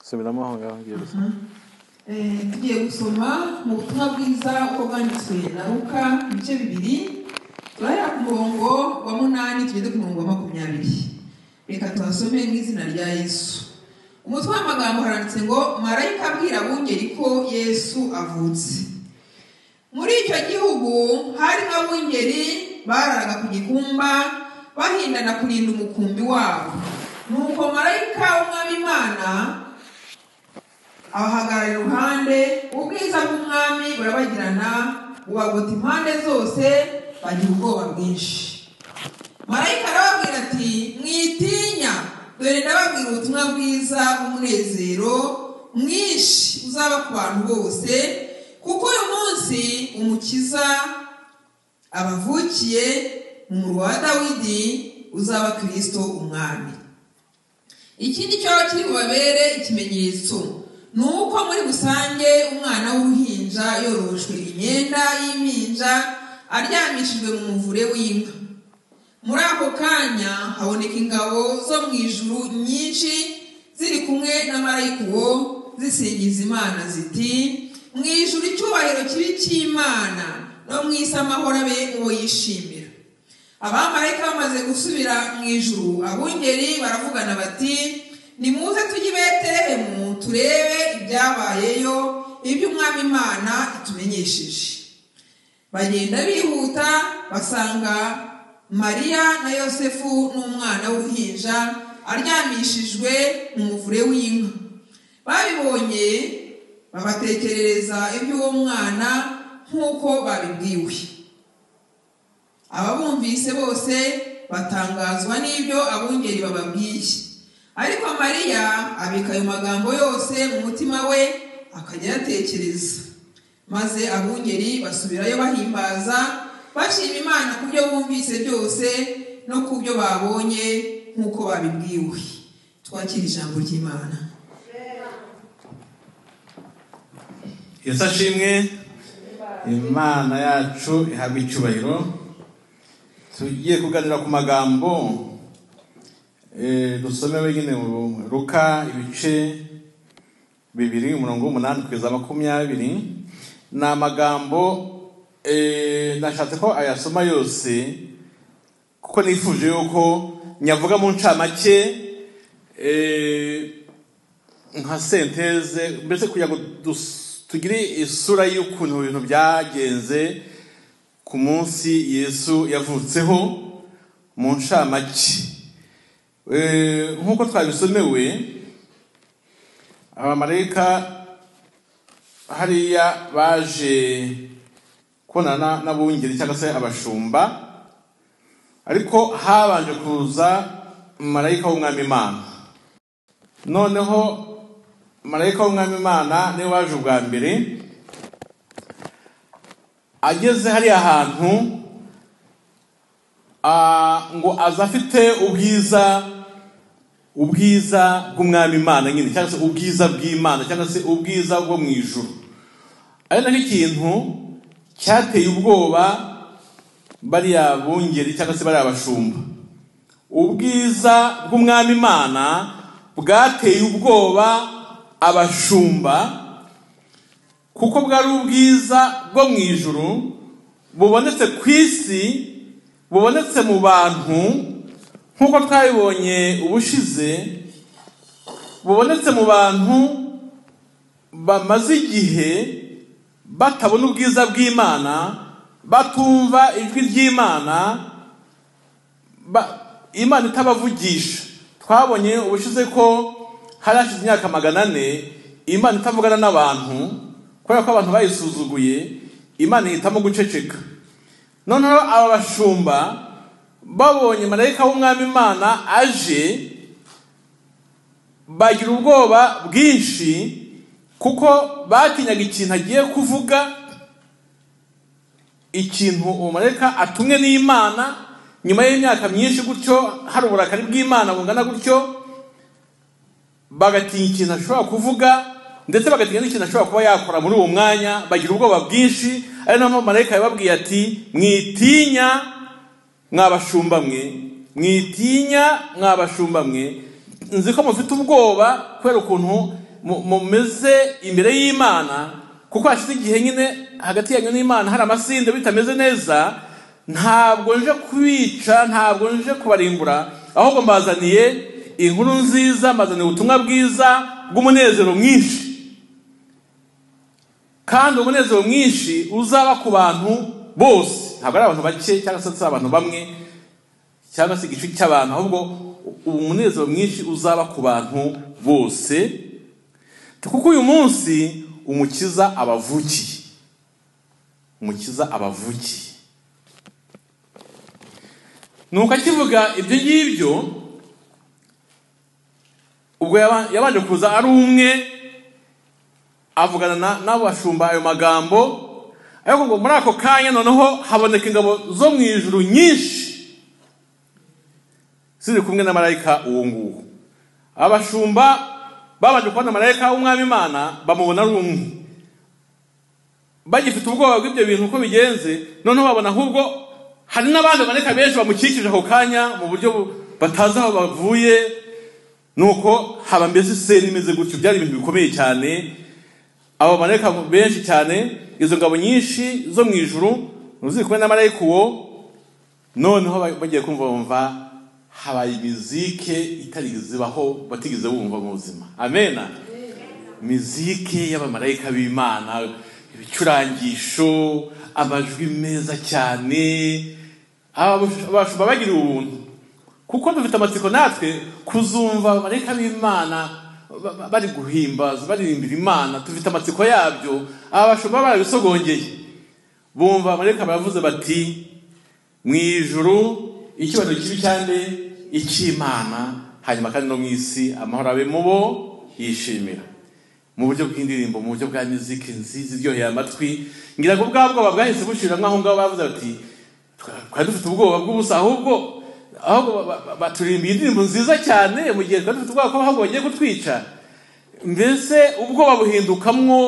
subiramo aho ngaho ngiye gusoma. Tugiye gusoma mu butumwa bwiza uko bwanditswe na Luka ibice 2 turahera ku murongo wa 8 tugeze ku murongo wa 20. Reka tuhasome mu izina rya Yesu. Umutwe w'amagambo haranditse ngo marayika abwira abungeri ko Yesu avutse. Muri icyo gihugu hari abungeri bararaga ku gikumba bahindana kurinda umukumbi wabo. Nuko marayika w'Umwami Imana abahagarara iruhande, ubwiza bw'umwami burabagirana bubagota impande zose, bagira ubwoba bwinshi. Marayika arababwira ati mwitinya, dore ndababwira ubutumwa bwiza bw'umunezero mwinshi uzaba ku bantu bose, kuko uyu munsi umukiza abavukiye mu murwa wa Dawidi, uzaba Kristo umwami. Ikindi cyo kiri bubabere ikimenyetso, nuko muri rusange umwana w'uruhinja yoroshwe imyenda y'impinja aryamishijwe mu muvure w'inka. Muri ako kanya haboneka ingabo zo mu ijuru nyinshi ziri kumwe na marayika uwo zisingiza Imana ziti, mu ijuru icyubahiro kibi cy'Imana, no mu isi amahoro abe uwo yishimira. Abamarayika bamaze gusubira mu ijuru, abungeri baravugana bati, nimuze tujye i Betelehemu turebe ibyabayeyo, ibyo Umwami Imana itumenyesheje. Bagenda bihuta basanga Mariya na Yosefu n'umwana w'uruhinja aryamishijwe mu muvure w'inka. Babibonye babatekerereza iby'uwo mwana nk'uko babibwiwe. Ababumvise bose batangazwa n'ibyo abungeri bababwiye. Ariko Mariya abika ayo magambo yose mu mutima we, akajya yatekereza. Maze abungeri basubirayo bahimbaza, bashima Imana ku byo bumvise byose no ku byo babonye nk'uko babibwiwe. Twakira ijambo ry'Imana. Yesu ashimwe. Imana yacu ihabwa icyubahiro. Tugiye kuganira ku magambo dusome wenyine mu Luka ibice 2 umurongo w'8 kugeza 20. Ni amagambo nashatse ko ayasoma yose kuko nifuje yuko nyavuga mu ncamake nka senteze, mbese kugira ngo tugire isura y'ukuntu ibintu byagenze ku munsi Yesu yavutseho mu ncamake. Nk'uko twabisomewe, abamarayika hariya baje kubonana n'abungeri cyangwa se abashumba, ariko habanje kuza marayika w'Umwami Imana. Noneho marayika w'Umwami Imana niwe waje ubwa mbere. Ageze hariya ahantu ngo aza afite ubwiza bw'Umwami Imana nyine, cyangwa se ubwiza bw'Imana, cyangwa se ubwiza bwo mu ijuru. Ari nacyo ikintu cyateye ubwoba bariya bungeri cyangwa se bariya bashumba. Ubwiza bw'Umwami Imana bwateye ubwoba abashumba, kuko bwari ubwiza bwo mu ijuru bubonetse ku isi, bubonetse mu bantu, nk'uko twabibonye ubushize, bubonetse mu bantu bamaze igihe batabona ubwiza bw'Imana, batumva ijwi ry'Imana, Imana itabavugisha. Twabonye ubushize ko hari hashize imyaka 400 Imana itavugana n'abantu, kubera ko abantu bayisuzuguye, Imana ihitamo guceceka. Noneho aba bashumba babonye marayika w'Umwami Imana aje, bagira ubwoba bwinshi, kuko batinyaga ikintu agiye kuvuga, ikintu uwo marayika atumwe n'Imana nyuma y'imyaka myinshi gutyo, hari uburakari bw'Imana bungana gutyo. Bagatinya ikintu ashobora kuvuga, ndetse bagatinya n'ikintu ashobora kuba yakora muri uwo mwanya. Bagira ubwoba bwinshi. Ari naho marayika yababwiye ati, mwitinya mwabashumba mwe, mwitinya mwabashumba mwe, nzi ko mufite ubwoba kubera ukuntu mumeze imbere y'Imana, kuko hashize igihe nyine hagati yanyu n'Imana hari amasinde bitameze neza, ntabwo nje kubica, ntabwo nje kubarimbura, ahubwo mbazaniye inkuru nziza, mbazaniye ubutumwa bwiza bw'umunezero mwinshi, kandi umunezero mwinshi uzaba ku bantu bose, ntabwo ari abantu bake cyangwa se abantu bamwe cyangwa se igice cy'abantu, ahubwo umunezero mwinshi uzaba ku bantu bose, kuko uyu munsi umukiza abavukiye. Umukiza abavukiye. Nuko akivuga ibyo ngibyo, ubwo yabanje kuza ari umwe avugana n'abashumba ayo magambo, ariko ngo muri ako kanya noneho haboneka ingabo zo mu ijuru nyinshi ziri kumwe na marayika uwo nguwo. Abashumba babanje kubona marayika w'umwami Imana bamubona ari umwe, bagifite ubwoba bw'ibyo bintu uko bigenze, noneho babona ahubwo hari n'abandi marayika benshi bamukikije ako kanya mu buryo batazi aho bavuye, nuko haba mbese iseni imeze gutyo. Byari ibintu bikomeye cyane, abo marayika benshi cyane, izo ngabo nyinshi zo mu ijuru ziri kumwe na marayika uwo. Noneho bagiye kumva habaye mizike itarigeze ibaho, batigeze bumva mu buzima. Amena. Mizike y'abamarayika b'Imana, ibicurangisho, amajwi meza cyane. Abashumba bagira ubuntu, kuko dufite amatsiko natwe kuzumva abamarayika b'Imana bari guhimbaza, baririmbira Imana. Dufite amatsiko yabyo. Abashumba barabisogongeye, bumva abamarayika baravuze bati, mu ijuru icyubahiro kibi cyane icy'Imana, hanyuma kandi no mu isi amahoro abe mu bo yishimira. Mu buryo bw'indirimbo, mu buryo bwa muziki nziza iryoheye amatwi. Ngira ngo bwa bwoba bwahise bushiramwe aho ngaho, bavuze bati twari dufite ubwoba bw'ubusa, ahubwo baturimbiye indirimbo nziza cyane mu gihe twari dufite ubwoba ko ahubwo bagiye kutwica. Mbese ubwoba buhindukamwo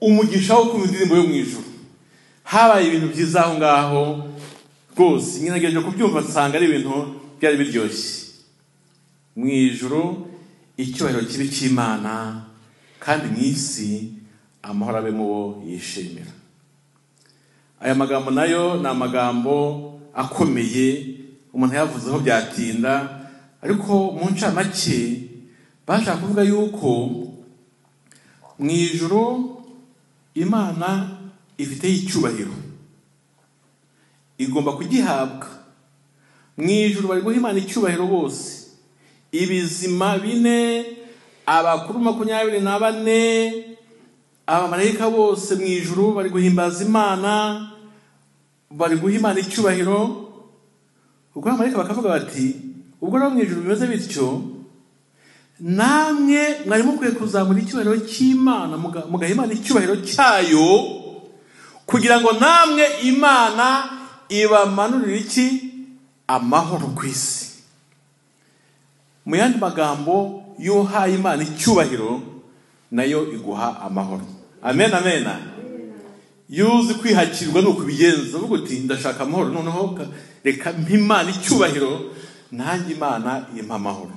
umugisha wo kumva indirimbo yo mu ijuru. Habaye ibintu byiza aho ngaho rwose, ngerageje kubyumva nsanga ari ibintu byari biryoshye. Mu ijuru icyubahiro kibi cy'Imana, kandi mu isi amahoro abe mu bo yishimira. Aya magambo nayo ni amagambo akomeye, umuntu yavuzeho byatinda, ariko mu ncamake bashaka kuvuga yuko mu ijuru Imana ifite icyubahiro, igomba kugihabwa. Mu ijuru bari guha Imana icyubahiro bose, ibizima 4, abakuru 24, abamarayika bose mu ijuru bari guhimbaza Imana, bari guha Imana icyubahiro. Ubwo abamarayika bakavuga bati, ubwo no mu ijuru bimeze bityo, namwe mwari mukwiye kuzamura icyubahiro cy'Imana, mugaha Imana icyubahiro cyayo, kugira ngo namwe Imana ibamanurire iki? Amahoro ku isi. Mu yandi magambo, iyo uhaye Imana icyubahiro, nayo iguha amahoro. Amen, amen. Yuzi kwihakirwa nuko bigenza, uvuga uti ndashaka amahoro, noneho reka Imana icyubahiro, nanjye Imana impa amahoro.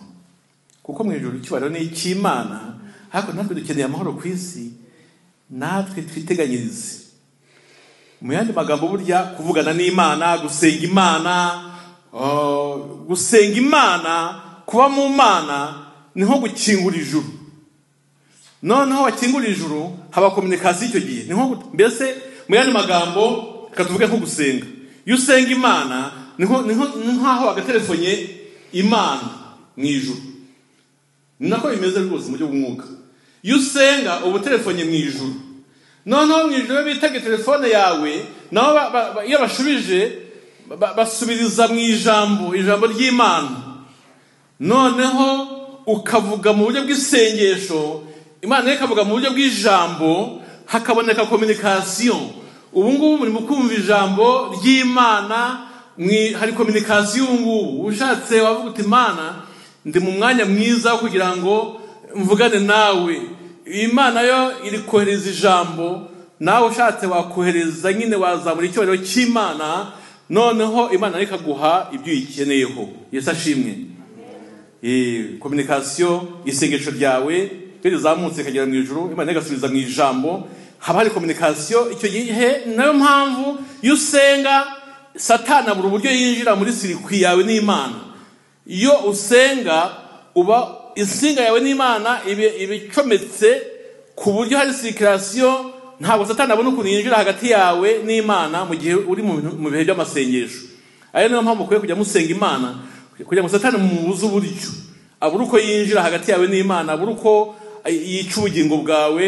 Kuko mu ijuru icyubahiro ni icy'Imana, ariko natwe dukeneye amahoro ku isi, natwe twiteganyirize. Mu yandi magambo, burya kuvugana n'Imana, gusenga Imana, kuba mu Mana ni nko gukingura ijuru. Noneho wakingura ijuru haba communication icyo gihe. Ni nko mbese mu yandi magambo katuvuge nko gusenga. Iyo usenga Imana ni nkaho agatelefone Imana mu ijuru. Ni nako bimeze rwose mu buryo bw'umwuka. Iyo usenga ubu telefone mu ijuru, noneho mu ijuru bitege telefone yawe, naho iyo bashubije basubiriza mu ijambo ry'Imana. Noneho ukavuga mu buryo bw'isengesho, Imana ikavuga mu buryo bw'ijambo, hakaboneka communication. Ubu ngubu muri mukumva ijambo ry'Imana, hari communication ubu ngubu. Ushatse wavuga uti Imana, ndi mu mwanya mwiza kugira ngo mvugane nawe. Imana yo iri kohereza ijambo, nawe ushatse wakohereza nyine wazamura icyubahiro cy'Imana, noneho Imana ikaguha ibyo uyikeneyeho. Yesu ashimwe. Communication, isengesho ryawe iyo rizamutse ikagera mu ijuru, Imana igasubiza mu ijambo, haba hari communication. Icyo gihe nayo mpamvu iyo usenga Satani abura uburyo yinjira muri sirikwi yawe n'Imana. Iyo usenga uba insinga yawe n'Imana ibicometse ku buryo hari circulation, ntabwo Satani abona ukuntu yinjira hagati yawe n'Imana mu gihe uri mu bihe by'amasengesho. Ayo niyo mpamvu ukwiye kujya musenga Imana kugira ngo Satani mumubuze uburyo, abura uko yinjira hagati yawe n'Imana, abura uko yica ubugingo bwawe,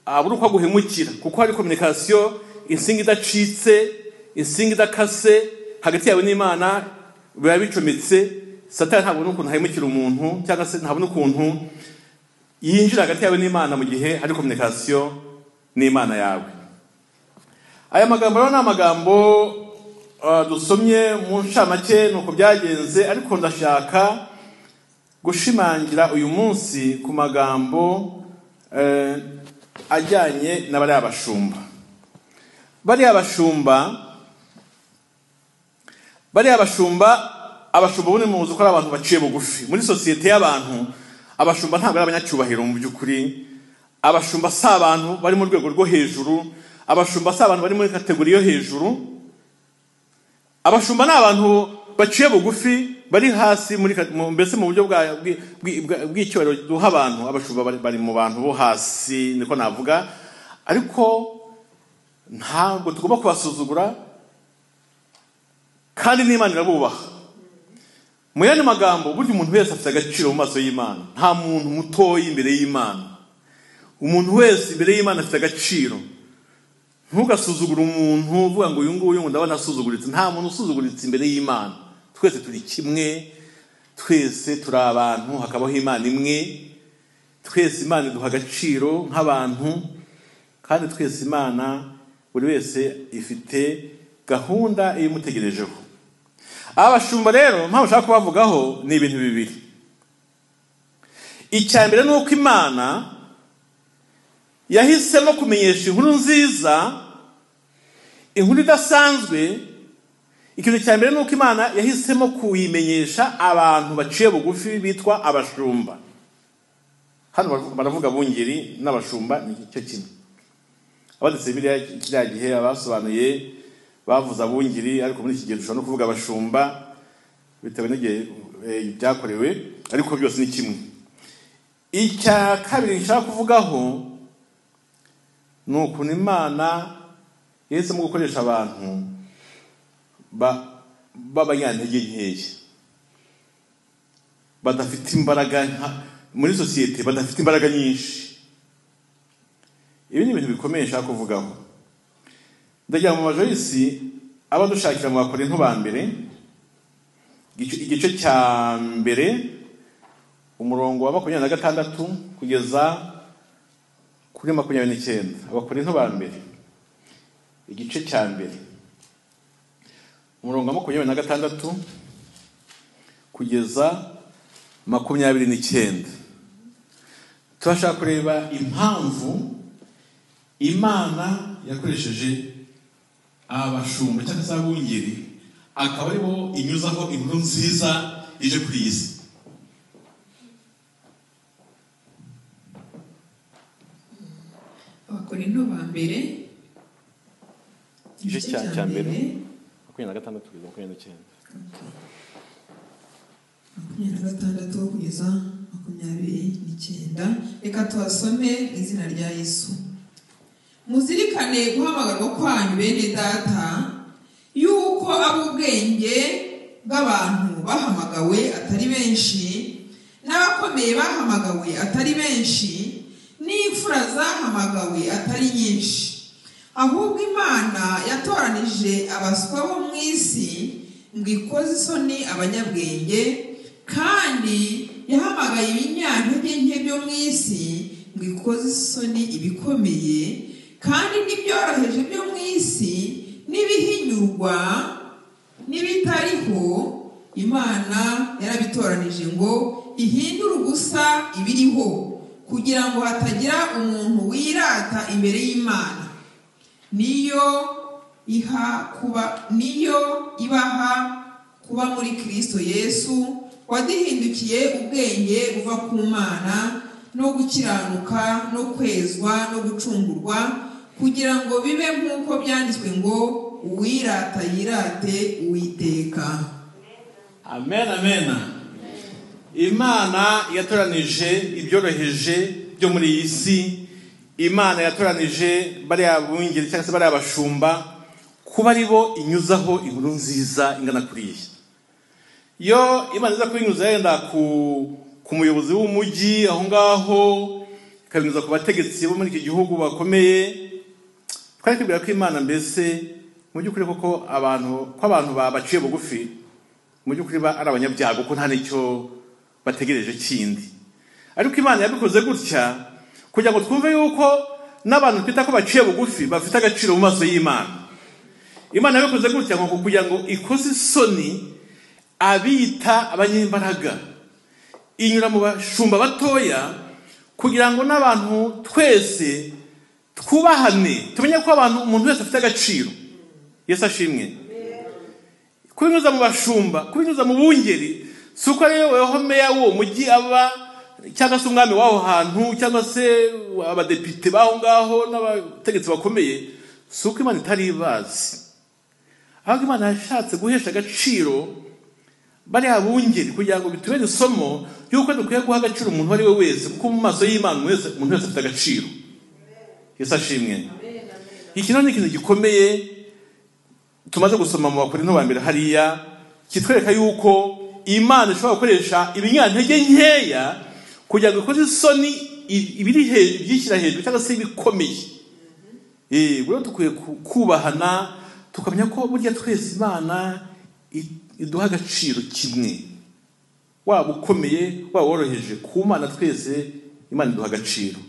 abura uko aguhemukira, kuko hari communication, insinga idacitse, insinga idakase hagati yawe n'Imana biba bicometse. Satani ntabona ukuntu ahemukira umuntu, cyangwa se ntabona ukuntu yinjira hagati yawe n'Imana mu gihe hari communication n'Imana yawe. Aya magambo rero ni amagambo dusomye mu nshamake nuko byagenze, ariko ndashaka gushimangira uyu munsi ku magambo ajyanye na bariya bashumba. Bariya bashumba ubundi muzi ko ari abantu baciye bugufi muri sosiyete y'abantu. Abashumba ntabwo ari abanyacyubahiro mu by'ukuri. Abashumba si abantu bari mu rwego rwo hejuru. Abashumba si abantu bari muri kategori yo hejuru. Abashumba ni abantu baciye bugufi, bari hasi mbese mu buryo bw'icyubahiro duha abantu. Abashumba bari mu bantu bo hasi, niko navuga, ariko ntabwo tugomba kubasuzugura, kandi n'Imana irabubaha. Mu yandi magambo, burya umuntu wese afite agaciro mu maso y'Imana. Nta muntu mutoyi imbere y'Imana. Umuntu wese imbere y'Imana afite agaciro. Ntugasuzugure umuntu uvuga ngo uyu nguyu ngo ndabona asuzuguritse. Nta muntu usuzuguritse imbere y'Imana. Twese turi kimwe, twese turi abantu, hakabaho Imana imwe. Twese Imana iduha agaciro nk'abantu, kandi twese Imana buri wese ifite gahunda imutegerejeho. Abashumba rero mpamvu ushaka kubavugaho ni ibintu bibiri. Icya mbere ni uko Imana yahisemo kumenyesha inkuru nziza, inkuru idasanzwe. Ikintu cya mbere ni uko Imana yahisemo kuyimenyesha abantu baciye bugufi bitwa abashumba. Hano baravuga abungeri n'abashumba ni cyo kimwe. Abanditse Bibiliya kiriya gihe abasobanuye bavuze abungeri, ariko muri iki gihe dushobora no kuvuga abashumba bitewe n'igihe byakorewe, ariko byose ni kimwe. Icya kabiri nshaka kuvugaho ni ukuntu Imana yahisemo gukoresha abantu b'abanyantege nkeya, badafite imbaraga muri sosiyete, badafite imbaraga nyinshi. Ibi ni ibintu bikomeye nshaka kuvugaho. Ndagira mu majoyisi aba dushakira mu Bakorinto ba mbere, igice cya mbere, umurongo wa 26 kugeza kuri 29. Abakorinto ba mbere, igice cya mbere, umurongo wa 26 kugeza 29. Turashaka kureba impamvu Imana yakoresheje abashumba cyangwa se abungeri, akaba aribo inyuzaho inkuru nziza ije kuri iyi si. Abakorinto ba mbere, igice cya mbere 26 kugeza 29. 26 kugeza 29. Reka tuhasome mu izina rya Yesu. Muzirikane guhamagarwa kwanyu bene data, yuko ab'ubwenge bw'abantu bahamagawe atari benshi, n'abakomeye bahamagawe atari benshi, n'imfura zahamagawe atari nyinshi. Ahubwo Imana yatoranije abaswa bo mu isi ngo ikoze isoni abanyabwenge, kandi yahamagaye ibinyantege nke byo mu isi ngo ikoze isoni ibikomeye, kandi n'ibyoroheje byo mu isi n'ibihinyurwa n'ibitariho Imana yarabitoranije ngo ihindure ubusa ibiriho, kugira ngo hatagira umuntu wirata imbere y'Imana. Niyo ibaha kuba muri Kristo Yesu, waduhindukiye ubwenge buva ku Mana, no gukiranuka no kwezwa no gucungurwa, kugira ngo bibe nk'uko byanditswe ngo uwirata yirate Uwiteka. Amen, amen. Imana yatoranije ibyoroheje byo muri iyi si. Imana yatoranije bariya bungeri cyangwa se bariya bashumba kuba ari bo inyuzaho inkuru nziza ingana kuriya. Yo Imana iza kubinyuza yenda ku muyobozi w'umujyi aho ngaho, ikabinyuza ku bategetsi bo muri iki gihugu bakomeye, twari kwibwira ko Imana mbese mu by'ukuri koko abantu babaciye bugufi mu by'ukuri ari abanyabyago, ko nta n'icyo bategereje kindi. Ariko Imana yabikoze gutya kugira ngo twumve yuko n'abantu twita ko baciye bugufi bafite agaciro mu maso y'Imana. Imana yabikoze gutya ngo kugira ngo ikoze isoni abita abanyembaraga, inyura mu bashumba batoya kugira ngo n'abantu twese twubahane, tumenye ko umuntu wese afite agaciro. Yesu ashimwe. Kubinyuza mu bashumba, kubinyuza mu bungeri, si uko ariyo weho meya w'uwo mujyi aba cyangwa se umwami w'aho hantu cyangwa se abadepite b'aho ngaho n'abategetsi bakomeye, si uko Imana itari ibazi. Ahubwo Imana yashatse guhesha agaciro bariya bungeri kugira ngo bitubere isomo y'uko dukwiye guha agaciro umuntu uwo ari we wese, kuko mu maso y'Imana umuntu wese afite agaciro. Yesu ashimwe. Iki ni ikintu gikomeye tumaze gusoma mu Bakorinto ba mbere hariya, kitwereka yuko Imana ishobora gukoresha ibinyantege nkeya kugira ngo ikoze isoni ibiri hejuru, ibyishyira hejuru cyangwa se ibikomeye. Rero dukwiye kubahana, tukamenya ko burya twese Imana iduha agaciro kimwe. Waba ukomeye waba woroheje, ku Mana twese Imana iduha agaciro.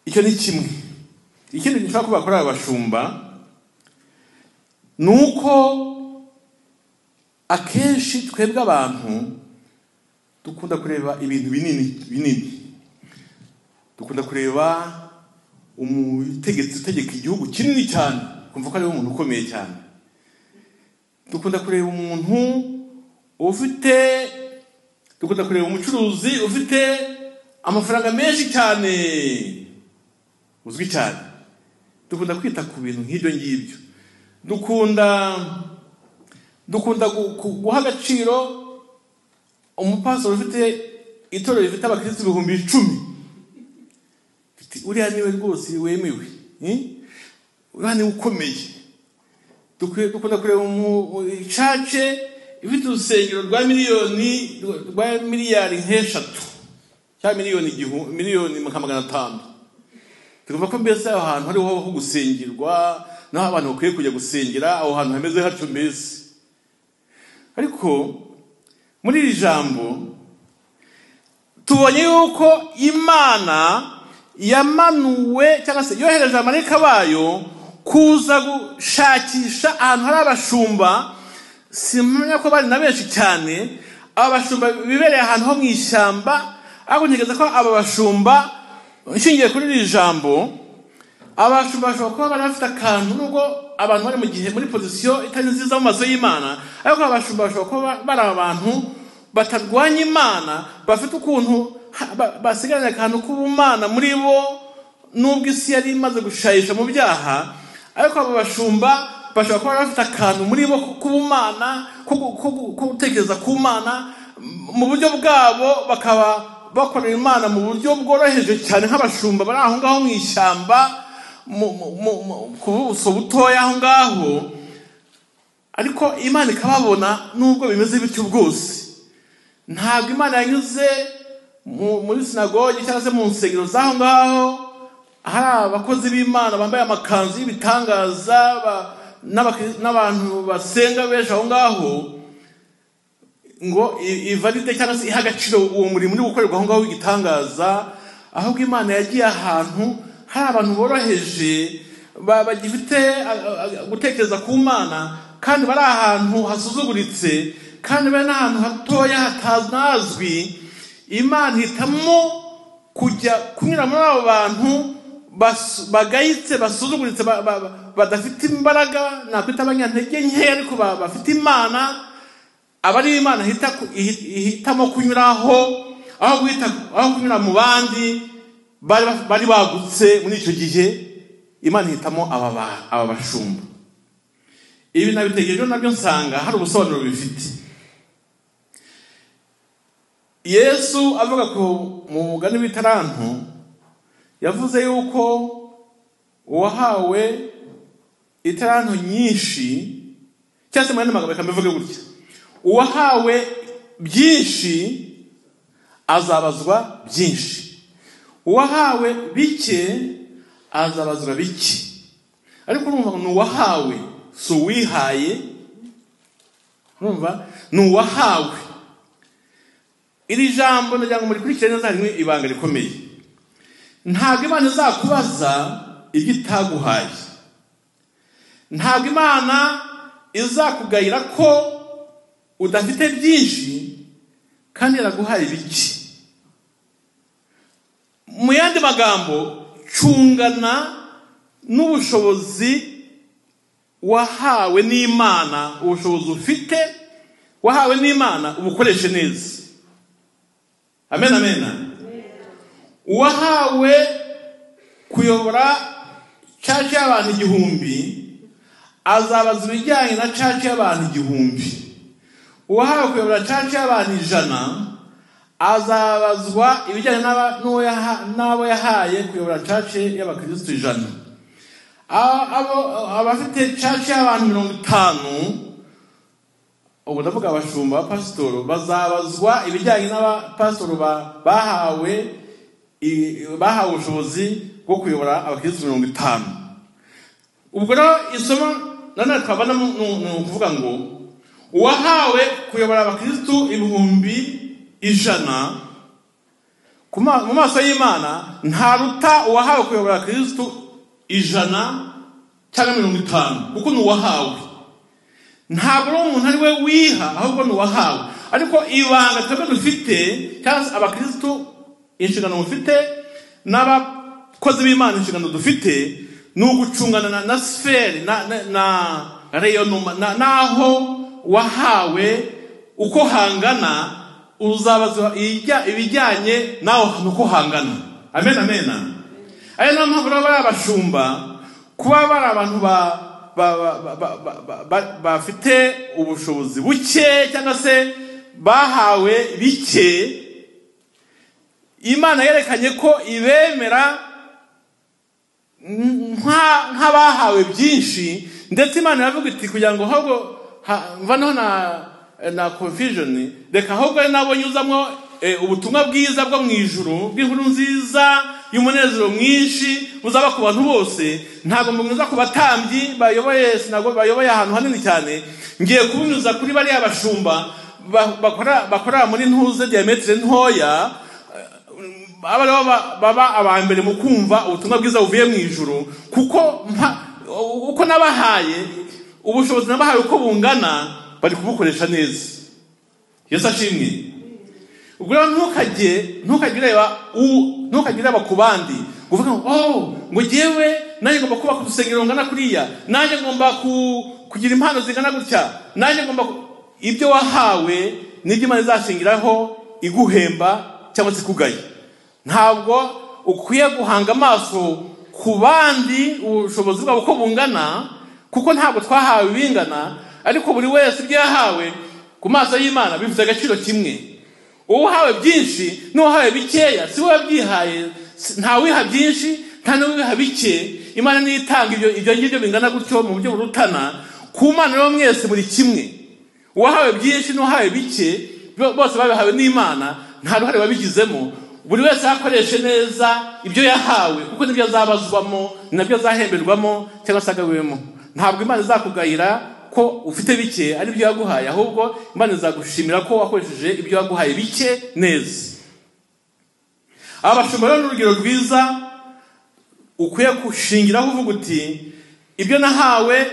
Icyo ni kimwe. Ikindi gishobora kuba kuri aba bashumba ni uko akenshi twebwe abantu dukunda kureba ibintu binini. Dukunda kureba umutegetsi utegeka igihugu kinini cyane, kumva ko ari umuntu ukomeye cyane. Dukunda kureba dukunda kureba umucuruzi ufite amafaranga menshi cyane, uzwi cyane. Dukunda kwita ku bintu nk'ibyo ngibyo. Dukunda guha agaciro umupastor ufite itorero rifite abakristo 10,000. Uriya niwe rwose wemewe, uriya niwe ukomeye. Dukunda kureba icace ifite urusengero rwa miliyari nk'eshatu cyangwa miliyoni 500. Tukumva ko mbese aho hantu hariho ho gusengerwa, naho abantu bakwiye kujya gusengera aho hantu hameze hatyo mbese. Ariko muri iri jambo tubonye yuko Imana yamanuwe cyangwa se yohereje amarayika bayo kuza gushakisha ahantu hari abashumba. Simenya ko bari na benshi cyane, aba bashumba bibereye ahantu ho mu ishyamba. Ariko ntegeza ko aba bashumba, nshingiye kuri iri jambo, abashumba bashobora kuba bari bafite akantu, nubwo abantu bari mu gihe muri pozisiyo itari nziza mu maso y'Imana, ariko abashumba bashobora kuba bari abantu batarwanya Imana, bafite ukuntu basigaranye akantu k'ubumana muri bo, nubwo isi yari imaze gushayisha mu byaha. Ariko aba bashumba bashobora kuba bafite akantu muri bo k'ubumana, ko gutekereza ku Mana mu buryo bwabo, bakaba bakorera Imana mu buryo bworoheje cyane, nk'abashumba bari aho ngaho mu ishyamba ku buso butoya aho ngaho. Ariko Imana ikababona nubwo bimeze bityo bwose. Ntabwo Imana yanyuze muri sinagogi cyangwa se mu nsengero z'aho ngaho hari abakozi b'Imana bambaye amakanzu y'ibitangaza n'abantu basenga benshi aho ngaho ngo ivalide cyangwa se iha agaciro uwo murimo uri gukorerwa aho ngaho w'igitangaza. Ahubwo Imana yagiye ahantu hari abantu boroheje bagifite gutekereza ku Mana, kandi bari ahantu hasuzuguritse, kandi bari n'ahantu hatoya hatazwi. Imana hitamo kujya kunyura muri abo bantu bagayitse, basuzuguritse, badafite imbaraga, nakwita abanyantege nke, ariko bafite Imana. Abari Imana ihitamo kunyuraho aho kunyura mu bandi bari bagutse muri icyo gihe, Imana ihitamo aba bashumba. Ibi nabitegereje nabyo nsanga hari ubusobanuro bifite. Yesu avuga ko mu mugani w'itaranto yavuze yuko uwahawe itaranto nyinshi, cyangwa se mu yandi magambo reka mbivuge gutya, uwahawe byinshi azabazwa byinshi, uwahawe bike azabazwa bike. Ariko urumva ni uwahawe, si uwihaye. Urumva ni uwahawe. Iri jambo ndagira ngo murikurikire neza, harimo ibanga rikomeye. Ntabwo Imana izakubaza ibyo itaguhaye. Ntabwo Imana izakugayira ko udafite byinshi kandi yaraguhaye bike. Mu yandi magambo, cungana n'ubushobozi wahawe n'Imana. Ubushobozi ufite wahawe n'Imana ubukoreshe neza. Amen, amen. Uwahawe kuyobora church y'abantu 1000 azabazwa ibijyanye na church y'abantu 1000. Uwahawe kuyobora church y'abantu 100 azabazwa ibijyanye n'abo yahaye kuyobora church y'abakristo 100. Abafite church y'abantu 50, ubu ndavuga abashumba abapasitoro, bazabazwa ibijyanye n'abapasitoro bahawe ubushobozi bwo kuyobora abakristo 50. Ubwo rero isomo nanone twabana ni ukuvuga ngo uwahawe kuyobora abakristo 100,000 mu maso y'Imana ntaruta uwahawe kuyobora abakristo 100 cyangwa 50, kuko ni uwahawe. Ntabwo ari umuntu ari we wiha, ahubwo ni uwahawe. Ariko ibanga twebwe dufite, cyangwa abakristo inshingano mufite n'abakozi b'Imana inshingano dufite, ni ugucungana na sfere na rayonoma naho wahawe uko hangana, uzabazwa ibijyanye naho nuko hangana. Amen, amen. Aya ni mpamvu bari abashumba kuba bari abantu bafite ubushobozi buke cyangwa se bahawe bike. Imana yerekanye ko ibemera nk'abahawe byinshi, ndetse Imana yavuga iti kugira ngo ahubwo mvanaho na confusion, reka ahubwo nabo nyuzamwo ubutumwa bwiza bwo mu ijuru bw'inkuru nziza y'umunezero mwinshi buzaba ku bantu bose. Ntabwo munyuza ku batambyi bayoboye sinago, bayoboye ahantu hanini cyane. Ngiye kubunyuza kuri bari abashumba bakora muri ntuze diametre ntoya, baba abambere mu kumva ubutumwa bwiza buvuye mu ijuru, kuko uko nabahaye ubushobozi nabahaye uko bungana bari kubukoresha neza. Yesu ashimwe. Ubwo ntukagire abakubandi uvuga ngo jewe nanjye ngomba kuba ku rusengero ngana kuriya, nanjye ngomba kugira impano zingana gutya, nanjye ngomba ibyo wahawe n'ibyo Imana izashingiraho iguhemba cyangwa se kugaye. Ntabwo ukwiye guhanga amaso ku bandi ubushobozi bwabo uko bungana, kuko ntabwo twahawe bingana, ariko buri wese ibyo yahawe ku maso y'Imana bifite agaciro kimwe. Uwahawe byinshi n'uwahawe bikeya si we wabyihaye. Nta wiha byinshi nta n'uwiha bike. Imana niyo itanga ibyo ngibyo bingana gutyo mu buryo burutana. Ku Mana rero mwese muri kimwe. Uwahawe byinshi n'uwahawe bike bose babihawe n'Imana, nta ruhare wabigizemo. Buri wese akoreshe neza ibyo yahawe, kuko nibyo azabazwamo, nabyo azahemberwamo cyangwa se agabiwemo. Ntabwo Imana izakugayira ko ufite bike ari byo yaguhaye, ahubwo Imana izagushimira ko wakoresheje ibyo yaguhaye bike neza. Abashumba rero n'urugero rwiza ukwiye gushingiraho uvuga uti ibyo nahawe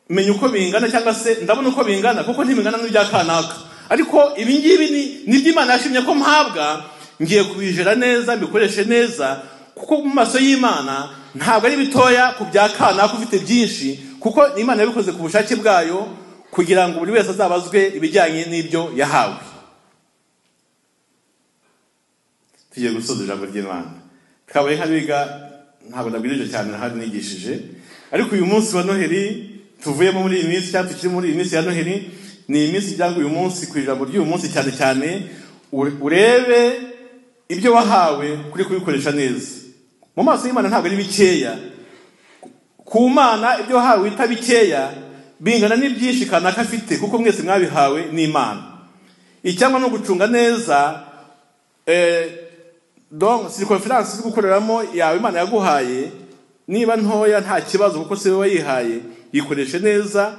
menya uko bingana, cyangwa se ndabona uko bingana kuko ntibingana n'ibya kanaka, ariko ibi ngibi ni byo Imana yashimye ko mpabwa, ngiye kubijera neza mbikoreshe neza, kuko mu maso y'Imana ntabwo ari bitoya ku bya kanaka ufite byinshi, kuko Imana yabikoze ku bushake bwayo kugira ngo buri wese azabazwe ibijyanye n'ibyo yahawe. tugiye gusoza ijambo ry'Imana. Twabaye nk'abiga ntabwo ndabwirije cyane hari nigishije, ariko uyu munsi wa Noheli tuvuyemo muri iyi minsi cyangwa tukiri muri iyi minsi ya Noheli, ni iminsi ijyanga uyu munsi ku ijambo ry'uyu munsi cyane cyane urebe ibyo wahawe kuri kubikoresha neza. Mu maso y'Imana ntabwo ari bikeya. Ku Mana ibyo wahawe wita bikeya bingana n'ibyinshi kanaka afite, kuko mwese mwabihawe n'Imana. Icyangwa no gucunga neza donc circonference gukoreramo yawe Imana yaguhaye, niba ntoya nta kibazo kuko se wayihaye, yikoreshe neza.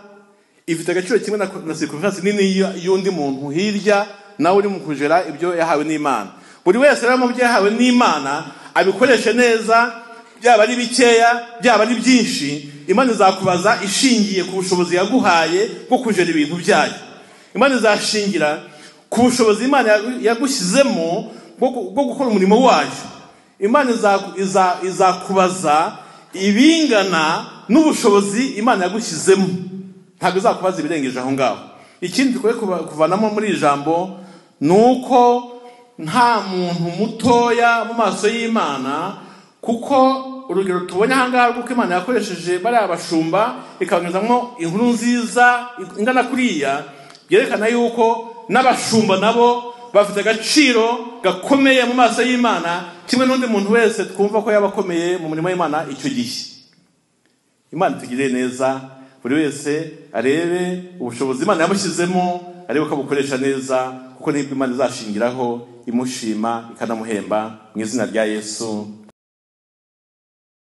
Ifite agaciro kimwe na circonference nini y'undi muntu hirya nawe uri mu kujera ibyo yahawe n'Imana. Buri wese rero mu byo yahawe n'Imana abikoreshe neza, byaba ari bikeya byaba ari byinshi. Imana izakubaza ishingiye ku bushobozi yaguhaye bwo kujera ibintu byayo. Imana izashingira ku bushobozi Imana yagushyizemo bwo gukora umurimo wayo. Imana izakubaza ibingana n'ubushobozi Imana yagushyizemo, ntabwo izakubaza ibirengeje aho ngaho. Ikindi dukwiye kuvanamo muri iri jambo ni uko nta muntu mutoya mu maso y'Imana, kuko urugero tubonye aha ngaha rw'uko Imana yakoresheje bariya abashumba ikabanyuzamo inkuru nziza ingana kuriya, byerekana yuko n'abashumba nabo bafite agaciro gakomeye mu maso y'Imana, kimwe n'undi muntu wese twumva ko yaba akomeye mu murimo w'Imana icyo gihe. Imana itugirire neza, buri wese arebe ubushobozi Imana yamushyizemo, arebe ko abukoresha neza, kuko nibwo Imana izashingiraho imushima ikanamuhemba mu izina rya Yesu.